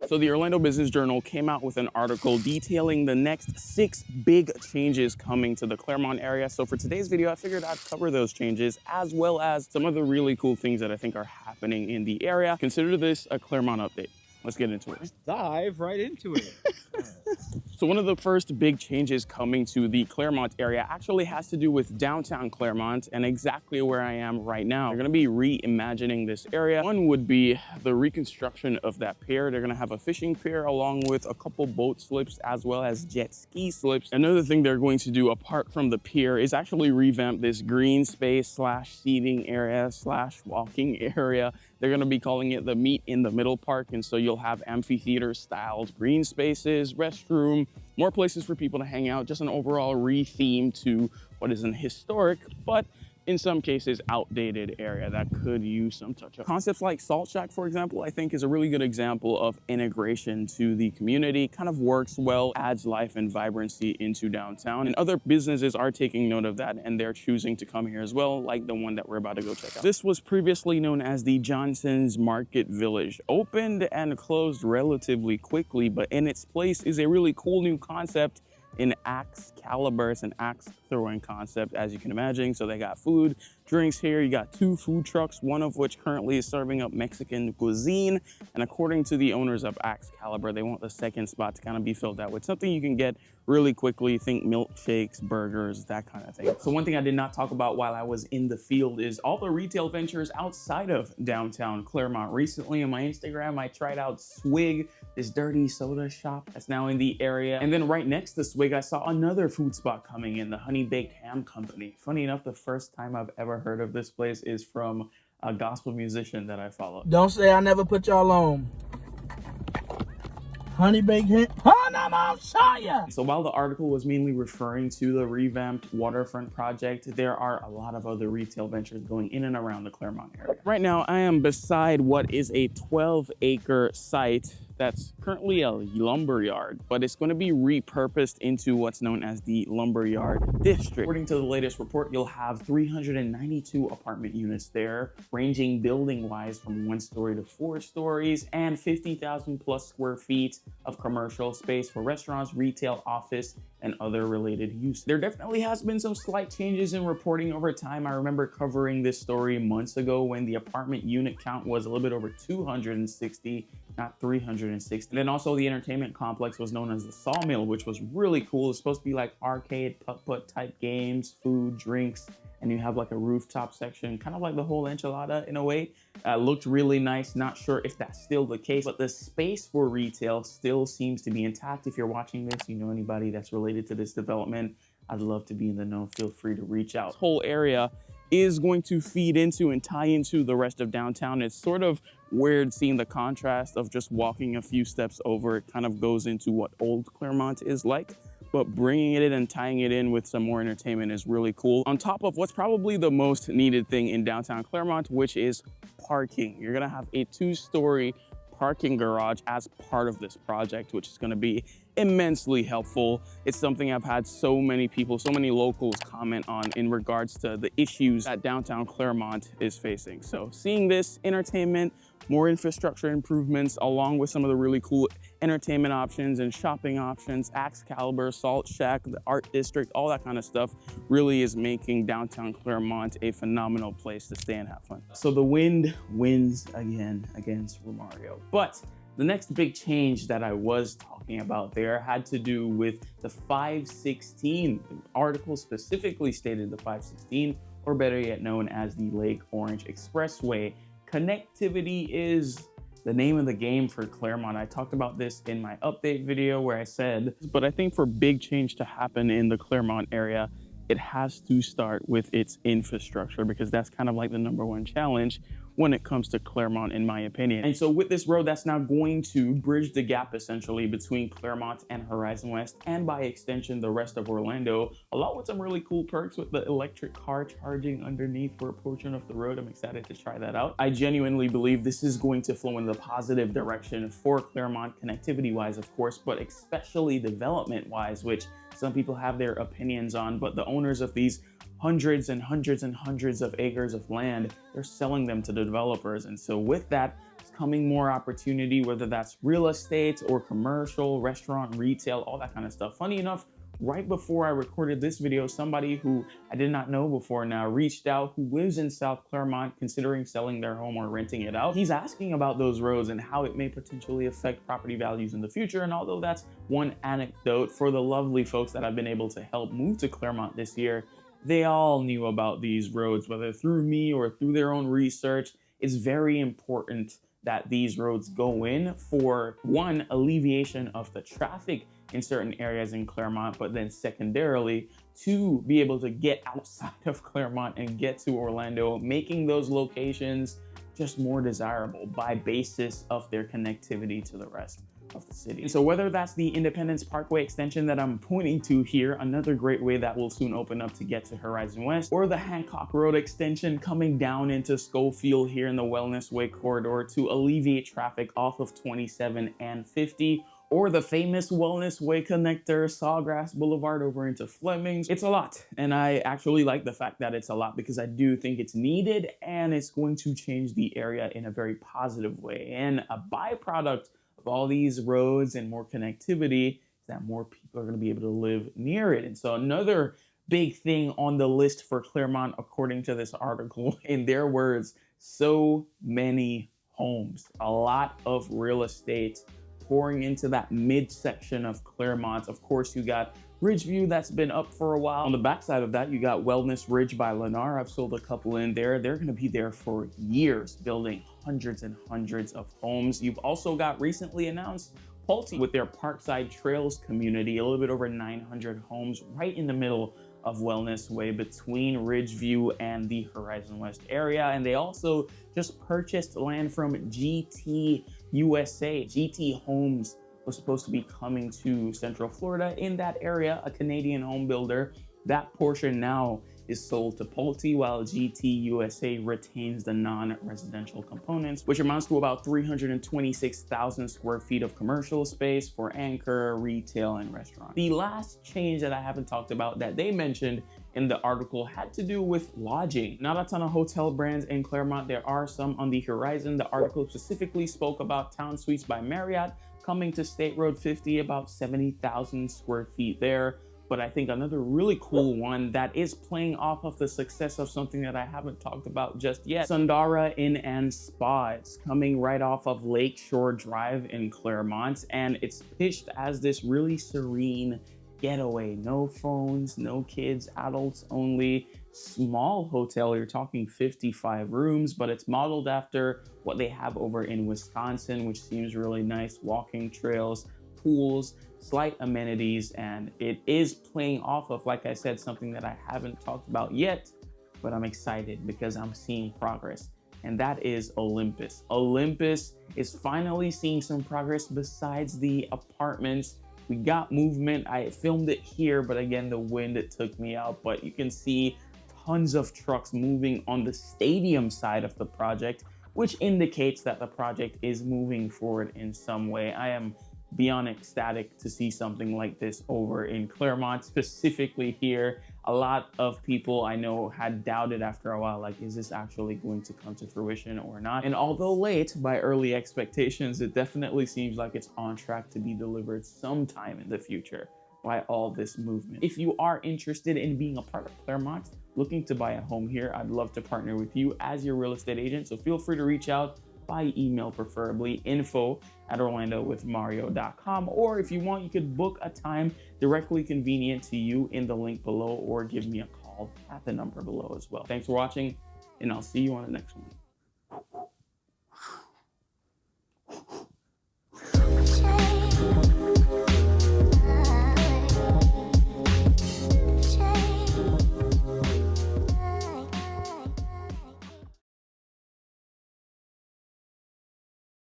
So the Orlando Business Journal came out with an article detailing the next 6 big changes coming to the Clermont area. So for today's video, I figured I'd cover those changes as well as some of the really cool things that I think are happening in the area. Consider this a Clermont update. Let's get into it. Let's dive right into it. So one of the first big changes coming to the Clermont area actually has to do with downtown Clermont and exactly where I am right now. They're going to be reimagining this area. One would be the reconstruction of that pier. They're going to have a fishing pier along with a couple boat slips as well as jet ski slips. Another thing they're going to do apart from the pier is actually revamp this green space slash seating area slash walking area. They're going to be calling it the Meet in the Middle Park. And so you'll have amphitheater styled green spaces, restroom, more places for people to hang out, just an overall re-theme to what is an historic, but in some cases outdated area that could use some touch-up. Concepts like Salt Shack, for example, I think is a really good example of integration to the community. Kind of works well, adds life and vibrancy into downtown. And other businesses are taking note of that and they're choosing to come here as well, like the one that we're about to go check out. This was previously known as the Johnson's Market Village. Opened and closed relatively quickly, but in its place is a really cool new concept in axe caliber. It's an axe throwing concept, as you can imagine. So they got food, drinks here. You got 2 food trucks, one of which currently is serving up Mexican cuisine. And according to the owners of Axe Caliber, they want the second spot to kind of be filled out with something you can get really quickly. Think milkshakes, burgers, that kind of thing. So one thing I did not talk about while I was in the field is all the retail ventures outside of downtown Clermont. Recently on my Instagram, I tried out Swig, this dirty soda shop that's now in the area. And then right next to Swig, I saw another food spot coming in, the Honey Baked Ham Company. Funny enough, the first time I've ever heard of this place is from a gospel musician that I follow. Don't say I never put y'all on. Honey baked ham. So while the article was mainly referring to the Revamped Waterfront project, there are a lot of other retail ventures going in and around the Clermont area. Right now, I am beside what is a 12-acre site that's currently a lumberyard, but it's going to be repurposed into what's known as the Lumberyard District. According to the latest report, you'll have 392 apartment units there, ranging building-wise from 1 story to 4 stories, and 50,000 plus square feet of commercial space for restaurants, retail, office, and other related use. There definitely has been some slight changes in reporting over time. I remember covering this story months ago when the apartment unit count was a little bit over 260, not 360. And then also the entertainment complex was known as the Sawmill, which was really cool. It's supposed to be like arcade, putt-putt type games, food, drinks, and you have like a rooftop section, kind of like the whole enchilada in a way. Looked really nice. Not sure if that's still the case, but the space for retail still seems to be intact. If you're watching this, you know anybody that's related to this development, I'd love to be in the know. Feel free to reach out. This whole area is going to feed into and tie into the rest of downtown. It's sort of weird seeing the contrast of just walking a few steps over. It kind of goes into what old Clermont is like, but bringing it in and tying it in with some more entertainment is really cool. On top of what's probably the most needed thing in downtown Clermont, which is parking. You're gonna have a 2-story parking garage as part of this project, which is gonna be immensely helpful. It's something I've had so many people, so many locals comment on in regards to the issues that downtown Clermont is facing. So seeing this entertainment, more infrastructure improvements, along with some of the really cool entertainment options and shopping options, Axe Caliber, Salt Shack, the Art District, all that kind of stuff really is making downtown Clermont a phenomenal place to stay and have fun. So the wind wins again against Romario. But the next big change that I was talking about there had to do with the 516. The article specifically stated the 516, or better yet known as the Lake Orange Expressway. Connectivity is the name of the game for Clermont. I talked about this in my update video where I said, but I think for big change to happen in the Clermont area, it has to start with its infrastructure, because that's kind of like the #1 challenge when it comes to Clermont, in my opinion. And so with this road, that's now going to bridge the gap essentially between Clermont and Horizon West, and by extension, the rest of Orlando, along with some really cool perks with the electric car charging underneath for a portion of the road. I'm excited to try that out. I genuinely believe this is going to flow in the positive direction for Clermont, connectivity-wise, of course, but especially development-wise, which some people have their opinions on, but the owners of these hundreds and hundreds and hundreds of acres of land, they're selling them to the developers. And so with that becoming more opportunity, whether that's real estate or commercial, restaurant, retail, all that kind of stuff. Funny enough, right before I recorded this video, somebody who I did not know before now reached out, who lives in South Clermont, considering selling their home or renting it out. He's asking about those roads and how it may potentially affect property values in the future. And although that's one anecdote, for the lovely folks that I've been able to help move to Clermont this year, they all knew about these roads, whether through me or through their own research. It's very important that these roads go in for, one, alleviation of the traffic in certain areas in Clermont, but then secondarily, to be able to get outside of Clermont and get to Orlando, making those locations just more desirable by basis of their connectivity to the rest of the city. And so whether that's the Independence Parkway extension that I'm pointing to here, another great way that will soon open up to get to Horizon West, or the Hancock Road extension coming down into Schofield here in the Wellness Way corridor to alleviate traffic off of 27 and 50, or the famous Wellness Way connector, Sawgrass Boulevard over into Fleming's. It's a lot, and I actually like the fact that it's a lot because I do think it's needed and it's going to change the area in a very positive way. And a byproduct of all these roads and more connectivity is that more people are going to be able to live near it. And so another big thing on the list for Clermont, according to this article, in their words, so many homes, a lot of real estate pouring into that midsection of Clermont. Of course, you got Ridgeview that's been up for a while. On the backside of that, you got Wellness Ridge by Lennar. I've sold a couple in there. They're gonna be there for years, building hundreds and hundreds of homes. You've also got recently announced Pulte with their Parkside Trails community, a little bit over 900 homes right in the middle of Wellness Way between Ridgeview and the Horizon West area. And they also just purchased land from GT USA. GT Homes was supposed to be coming to Central Florida in that area, a Canadian home builder. That portion now is sold to Pulte, while GT USA retains the non-residential components, which amounts to about 326,000 square feet of commercial space for anchor, retail, and restaurant. The last change that I haven't talked about that they mentioned in the article had to do with lodging. Not a ton of hotel brands in Clermont. There are some on the horizon. The article specifically spoke about Town Suites by Marriott coming to State Road 50, about 70,000 square feet there. But I think another really cool one that is playing off of the success of something that I haven't talked about just yet, Sundara Inn and Spa. It's coming right off of Lakeshore Drive in Clermont, and it's pitched as this really serene getaway. No phones, no kids, adults only. Small hotel, you're talking 55 rooms, but it's modeled after what they have over in Wisconsin, which seems really nice. Walking trails, pools, slight amenities, and it is playing off of, like I said, something that I haven't talked about yet, but I'm excited because I'm seeing progress, and that is Olympus. Olympus is finally seeing some progress besides the apartments. We got movement. I filmed it here, but again, the wind, it took me out, but you can see tons of trucks moving on the stadium side of the project, which indicates that the project is moving forward in some way. I am beyond ecstatic to see something like this over in Clermont, specifically here. A lot of people I know had doubted after a while, like, is this actually going to come to fruition or not? And although late by early expectations, it definitely seems like it's on track to be delivered sometime in the future by all this movement. If you are interested in being a part of Clermont, looking to buy a home here, I'd love to partner with you as your real estate agent. So feel free to reach out by email, preferably info@orlandowithmario.com, or if you want, you could book a time directly convenient to you in the link below, or give me a call at the number below as well. Thanks for watching, and I'll see you on the next one.